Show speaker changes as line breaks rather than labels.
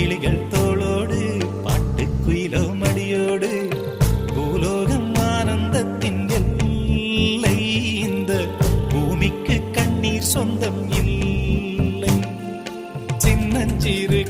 கிளிகள் தோளோடு பாட்டுக்குயிலோ மடியோடு பூலோகம் ஆனந்தத்தின் எல்லை. இந்த பூமிக்கு கண்ணீர் சொந்தம் இல்லை. சின்னஞ்சிறு